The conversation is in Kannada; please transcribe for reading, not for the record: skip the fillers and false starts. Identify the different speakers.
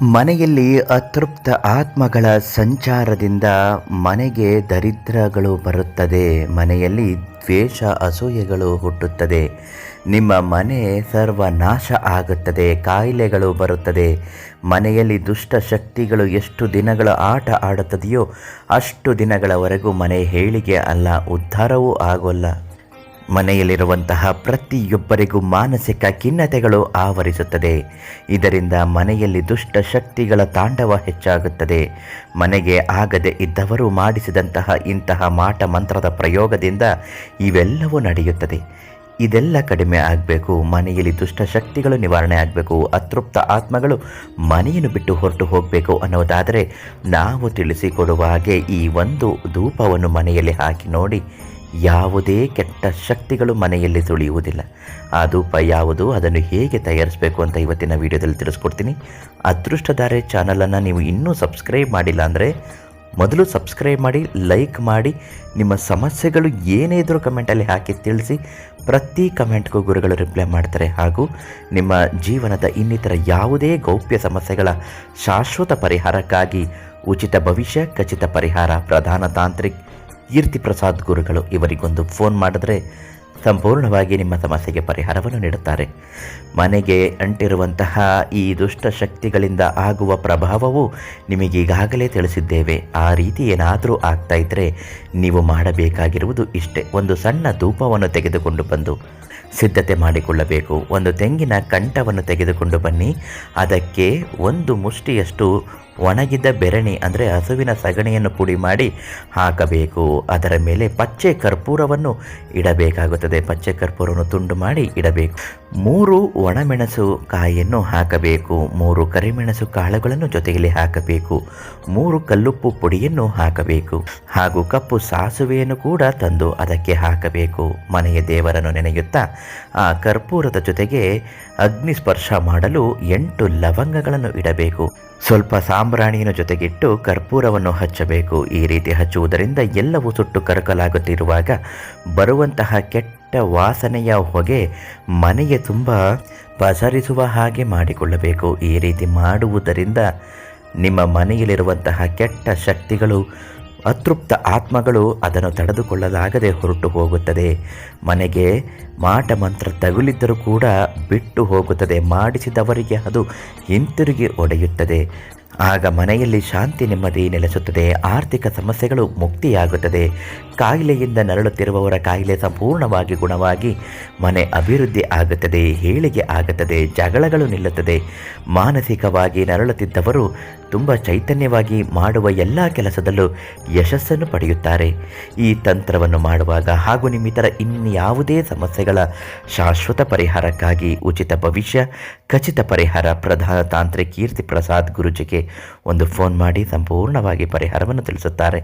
Speaker 1: ಮನೆಯಲ್ಲಿ ಅತೃಪ್ತ ಆತ್ಮಗಳ ಸಂಚಾರದಿಂದ ಮನೆಗೆ ದರಿದ್ರಗಳು ಬರುತ್ತದೆ. ಮನೆಯಲ್ಲಿ ದ್ವೇಷ ಅಸೂಯೆಗಳು ಹುಟ್ಟುತ್ತದೆ. ನಿಮ್ಮ ಮನೆ ಸರ್ವನಾಶ ಆಗುತ್ತದೆ. ಕಾಯಿಲೆಗಳು ಬರುತ್ತದೆ. ಮನೆಯಲ್ಲಿ ದುಷ್ಟ ಶಕ್ತಿಗಳು ಎಷ್ಟು ದಿನಗಳ ಆಟ ಆಡುತ್ತದೆಯೋ ಅಷ್ಟು ದಿನಗಳವರೆಗೂ ಮನೆ ಏಳಿಗೆ ಅಲ್ಲ, ಉದ್ಧಾರವೂ ಆಗೋಲ್ಲ. ಮನೆಯಲ್ಲಿರುವಂತಹ ಪ್ರತಿಯೊಬ್ಬರಿಗೂ ಮಾನಸಿಕ ಖಿನ್ನತೆಗಳು ಆವರಿಸುತ್ತದೆ. ಇದರಿಂದ ಮನೆಯಲ್ಲಿ ದುಷ್ಟ ಶಕ್ತಿಗಳ ತಾಂಡವ ಹೆಚ್ಚಾಗುತ್ತದೆ. ಮನೆಗೆ ಆಗದೆ ಇದ್ದವರು ಮಾಡಿಸಿದಂತಹ ಇಂತಹ ಮಾಟ ಮಂತ್ರದ ಪ್ರಯೋಗದಿಂದ ಇವೆಲ್ಲವೂ ನಡೆಯುತ್ತದೆ. ಇದೆಲ್ಲ ಕಡಿಮೆ ಆಗಬೇಕು. ಮನೆಯಲ್ಲಿ ದುಷ್ಟ ಶಕ್ತಿಗಳು ನಿವಾರಣೆ ಆಗಬೇಕು. ಅತೃಪ್ತ ಆತ್ಮಗಳು ಮನೆಯನ್ನು ಬಿಟ್ಟು ಹೊರಟು ಹೋಗಬೇಕು ಅನ್ನೋದಾದರೆ ನಾವು ತಿಳಿಸಿಕೊಡುವ ಹಾಗೆ ಈ ಒಂದು ಧೂಪವನ್ನು ಮನೆಯಲ್ಲಿ ಹಾಕಿ ನೋಡಿ. ಯಾವುದೇ ಕೆಟ್ಟ ಶಕ್ತಿಗಳು ಮನೆಯಲ್ಲಿ ಸುಳಿಯುವುದಿಲ್ಲ. ಆ ಧೂಪ ಯಾವುದು, ಅದನ್ನು ಹೇಗೆ ತಯಾರಿಸಬೇಕು ಅಂತ ಇವತ್ತಿನ ವಿಡಿಯೋದಲ್ಲಿ ತಿಳಿಸ್ಕೊಡ್ತೀನಿ. ಅದೃಷ್ಟಧಾರೆ ಚಾನಲನ್ನು ನೀವು ಇನ್ನೂ ಸಬ್ಸ್ಕ್ರೈಬ್ ಮಾಡಿಲ್ಲ ಅಂದರೆ ಮೊದಲು ಸಬ್ಸ್ಕ್ರೈಬ್ ಮಾಡಿ, ಲೈಕ್ ಮಾಡಿ, ನಿಮ್ಮ ಸಮಸ್ಯೆಗಳು ಏನೇ ಇದ್ದರೂ ಕಮೆಂಟಲ್ಲಿ ಹಾಕಿ ತಿಳಿಸಿ. ಪ್ರತಿ ಕಮೆಂಟ್ಗೂ ಗುರುಗಳು ರಿಪ್ಲೈ ಮಾಡ್ತಾರೆ. ಹಾಗೂ ನಿಮ್ಮ ಜೀವನದ ಇನ್ನಿತರ ಯಾವುದೇ ಗೌಪ್ಯ ಸಮಸ್ಯೆಗಳ ಶಾಶ್ವತ ಪರಿಹಾರಕ್ಕಾಗಿ ಉಚಿತ ಭವಿಷ್ಯ ಖಚಿತ ಪರಿಹಾರ ಪ್ರಧಾನ ತಾಂತ್ರಿಕ್ ಕೀರ್ತಿ ಪ್ರಸಾದ್ ಗುರುಗಳು ಇವರಿಗೊಂದು ಫೋನ್ ಮಾಡಿದ್ರೆ ಸಂಪೂರ್ಣವಾಗಿ ನಿಮ್ಮ ಸಮಸ್ಯೆಗೆ ಪರಿಹಾರವನ್ನು ನೀಡುತ್ತಾರೆ. ಮನೆಗೆ ಅಂಟಿರುವಂತಹ ಈ ದುಷ್ಟ ಶಕ್ತಿಗಳಿಂದ ಆಗುವ ಪ್ರಭಾವವು ನಿಮಗೀಗಾಗಲೇ ತಿಳಿಸಿದ್ದೇವೆ. ಆ ರೀತಿ ಏನಾದರೂ ಆಗ್ತಾ ಇದ್ದರೆ ನೀವು ಮಾಡಬೇಕಾಗಿರುವುದು ಇಷ್ಟೇ. ಒಂದು ಸಣ್ಣ ಧೂಪವನ್ನು ತೆಗೆದುಕೊಂಡು ಬಂದು ಸಿದ್ಧತೆ ಮಾಡಿಕೊಳ್ಳಬೇಕು. ಒಂದು ತೆಂಗಿನ ಕಂಠವನ್ನು ತೆಗೆದುಕೊಂಡು ಬನ್ನಿ. ಅದಕ್ಕೆ ಒಂದು ಮುಷ್ಟಿಯಷ್ಟು ಒಣಗಿದ ಬೆರಣಿ ಅಂದರೆ ಹಸುವಿನ ಸಗಣಿಯನ್ನು ಪುಡಿ ಮಾಡಿ ಹಾಕಬೇಕು. ಅದರ ಮೇಲೆ ಪಚ್ಚೆ ಕರ್ಪೂರವನ್ನು ಇಡಬೇಕಾಗುತ್ತದೆ. ಪಚ್ಚೆ ಕರ್ಪೂರವನ್ನು ತುಂಡು ಮಾಡಿ ಇಡಬೇಕು. 3 ಒಣಮೆಣಸು ಕಾಯಿಯನ್ನು ಹಾಕಬೇಕು. 3 ಕರಿಮೆಣಸು ಕಾಳುಗಳನ್ನು ಜೊತೆಯಲ್ಲಿ ಹಾಕಬೇಕು. 3 ಕಲ್ಲುಪ್ಪು ಪುಡಿಯನ್ನು ಹಾಕಬೇಕು. ಹಾಗೂ ಕಪ್ಪು ಸಾಸುವೆಯನ್ನು ಕೂಡ ತಂದು ಅದಕ್ಕೆ ಹಾಕಬೇಕು. ಮನೆಯ ದೇವರನ್ನು ನೆನೆಯುತ್ತಾ ಆ ಕರ್ಪೂರದ ಜೊತೆಗೆ ಅಗ್ನಿ ಸ್ಪರ್ಶ ಮಾಡಲು 8 ಲವಂಗಗಳನ್ನು ಇಡಬೇಕು. ಸ್ವಲ್ಪ ಸಾಂಬ್ರಾಣಿಯನ್ನು ಜೊತೆಗಿಟ್ಟು ಕರ್ಪೂರವನ್ನು ಹಚ್ಚಬೇಕು. ಈ ರೀತಿ ಹಚ್ಚುವುದರಿಂದ ಎಲ್ಲವೂ ಸುಟ್ಟು ಕರಕಲಾಗುತ್ತಿರುವಾಗ ಬರುವಂತಹ ಕೆಟ್ಟ ವಾಸನೆಯ ಹೊಗೆ ಮನೆಗೆ ತುಂಬ ಪಸರಿಸುವ ಹಾಗೆ ಮಾಡಿಕೊಳ್ಳಬೇಕು. ಈ ರೀತಿ ಮಾಡುವುದರಿಂದ ನಿಮ್ಮ ಮನೆಯಲ್ಲಿರುವಂತಹ ಕೆಟ್ಟ ಶಕ್ತಿಗಳು, ಅತೃಪ್ತ ಆತ್ಮಗಳು ಅದನ್ನು ತಡೆದುಕೊಳ್ಳಲಾಗದೆ ಹೊರಟು ಹೋಗುತ್ತದೆ. ಮನೆಗೆ ಮಾಟ ಮಂತ್ರ ತಗುಲಿದ್ದರೂ ಕೂಡ ಬಿಟ್ಟು ಹೋಗುತ್ತದೆ. ಮಾಡಿಸಿದವರಿಗೆ ಅದು ಹಿಂತಿರುಗಿ ಒಡೆಯುತ್ತದೆ. ಆಗ ಮನೆಯಲ್ಲಿ ಶಾಂತಿ ನೆಮ್ಮದಿ ನೆಲೆಸುತ್ತದೆ. ಆರ್ಥಿಕ ಸಮಸ್ಯೆಗಳು ಮುಕ್ತಿಯಾಗುತ್ತದೆ. ಕಾಯಿಲೆಯಿಂದ ನರಳುತ್ತಿರುವವರ ಕಾಯಿಲೆ ಸಂಪೂರ್ಣವಾಗಿ ಗುಣವಾಗಿ ಮನೆ ಅಭಿವೃದ್ಧಿ ಆಗುತ್ತದೆ, ಏಳಿಗೆ ಆಗುತ್ತದೆ, ಜಗಳಗಳು ನಿಲ್ಲುತ್ತದೆ. ಮಾನಸಿಕವಾಗಿ ನರಳುತ್ತಿದ್ದವರು ತುಂಬ ಚೈತನ್ಯವಾಗಿ ಮಾಡುವ ಎಲ್ಲ ಕೆಲಸದಲ್ಲೂ ಯಶಸ್ಸನ್ನು ಪಡೆಯುತ್ತಾರೆ. ಈ ತಂತ್ರವನ್ನು ಮಾಡುವಾಗ ಹಾಗೂ ನಿಮ್ಮಿತರ ಇನ್ಯಾವುದೇ ಸಮಸ್ಯೆಗಳ ಶಾಶ್ವತ ಪರಿಹಾರಕ್ಕಾಗಿ ಉಚಿತ ಭವಿಷ್ಯ ಖಚಿತ ಪರಿಹಾರ ಪ್ರಧಾನ ತಾಂತ್ರಿಕ್ ಕೀರ್ತಿ ಪ್ರಸಾದ್ ಗುರುಜಿಗೆ ಒಂದು ಫೋನ್ ಮಾಡಿ ಸಂಪೂರ್ಣವಾಗಿ ಪರಿಹಾರವನ್ನು ತಿಳಿಸುತ್ತಾರೆ.